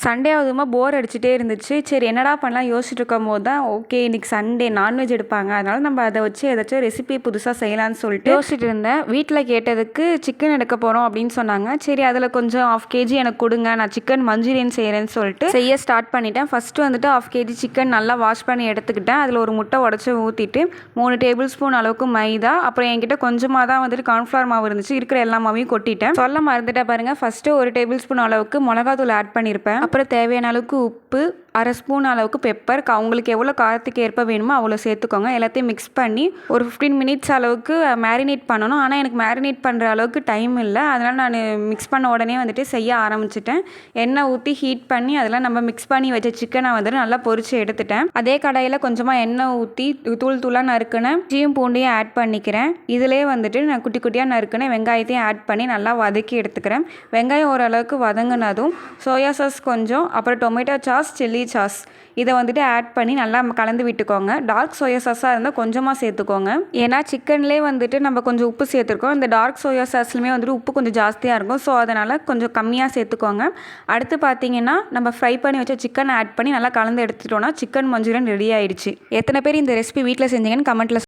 Sunday அதுவுமா போர் அடிச்சுட்டே இருந்துச்சு. சரி என்னடா பண்ணலாம் யோசிச்சுட்டு இருக்கும்போது தான் ஓகே இன்னைக்கு சண்டே நான்வெஜ் எடுப்பாங்க. அதனால நம்ம அதை வச்சு ஏதாச்சும் ரெசிபி புதுசாக செய்யலான்னு சொல்லிட்டு யோசிச்சுட்டு இருந்தேன். வீட்டில் கேட்டதுக்கு சிக்கன் எடுக்க போகிறோம் அப்படின்னு சொன்னாங்க. சரி அதில் கொஞ்சம் 1/2 kg எனக்கு கொடுங்க, நான் சிக்கன் மஞ்சூரியன் செய்கிறேன்னு சொல்லிட்டு செய்ய ஸ்டார்ட் பண்ணிட்டேன். ஃபஸ்ட்டு வந்துட்டு 1/2 kg சிக்கன் நல்லா வாஷ் பண்ணி எடுத்துக்கிட்டேன். அதில் ஒரு முட்டை உடச்சி ஊற்றிட்டு 3 டேபிள் ஸ்பூன் அளவுக்கு மைதா, அப்புறம் என்கிட்ட கொஞ்சமாக தான் வந்துட்டு கார்ன்ஃப்ளவர் மாவு இருந்துச்சு, இருக்கிற எல்லா மாவையும் கொட்டிட்டேன். சொல்ல மறந்துட்டேன் பாருங்கள். ஃபஸ்ட்டு 1 டேபிள் ஸ்பூன் அளவுக்கு மிளகாத்தூள் ஆட் பண்ணியிருப்பேன். அப்புறம் தேவையான அளவுக்கு உப்பு, 1/2 ஸ்பூன் அளவுக்கு பெப்பர், உங்களுக்கு எவ்வளோ காரத்துக்கு ஏற்ப வேணுமோ அவ்வளோ சேர்த்துக்கோங்க. எல்லாத்தையும் மிக்ஸ் பண்ணி ஒரு 15 மினிட்ஸ் அளவுக்கு மேரினேட் பண்ணணும். ஆனால் எனக்கு மேரினேட் பண்ணுற அளவுக்கு டைம் இல்லை. அதனால் நான் மிக்ஸ் பண்ண உடனே வந்துட்டு செய்ய ஆரம்பிச்சிட்டேன். எண்ணெய் ஊற்றி ஹீட் பண்ணி அதில் நம்ம மிக்ஸ் பண்ணி வச்ச சிக்கனை வந்துட்டு நல்லா பொரித்து எடுத்துட்டேன். அதே கடாயில் கொஞ்சமாக எண்ணெய் ஊற்றி தூளாக நறுக்குன இஞ்சியும் பூண்டையும் ஆட் பண்ணிக்கிறேன். இதிலே வந்துட்டு நான் குட்டி குட்டியாக நறுக்குன வெங்காயத்தையும் ஆட் பண்ணி நல்லா வதக்கி எடுத்துக்கிறேன். வெங்காயம் ஓரளவுக்கு வதங்கினதும் சோயா சாஸ் கொஞ்சம், அப்புறம் டொமேட்டோ சாஸ், சில்லி சாஸ் இதை வந்துட்டு ஆட் பண்ணி நல்லா கலந்து விட்டுக்கோங்க. டார்க் சோயா சாஸாக இருந்தால் கொஞ்சமாக சேர்த்துக்கோங்க. ஏன்னா சிக்கன்லேயே வந்துட்டு நம்ம கொஞ்சம் உப்பு சேர்த்துருக்கோம். இந்த டார்க் சோயா சாஸ்லையுமே வந்துட்டு உப்பு கொஞ்சம் ஜாஸ்தியாக இருக்கும். ஸோ அதனால் கொஞ்சம் கம்மியாக சேர்த்துக்கோங்க. அடுத்து பார்த்தீங்கன்னா நம்ம ஃப்ரை பண்ணி வச்ச சிக்கன் ஆட் பண்ணி நல்லா கலந்து எடுத்துட்டோன்னா சிக்கன் மஞ்சூரியன் ரெடி ஆயிடுச்சு. எத்தனை பேர் இந்த ரெசிபி வீட்டில் செஞ்சீங்கன்னு கமெண்ட்டில்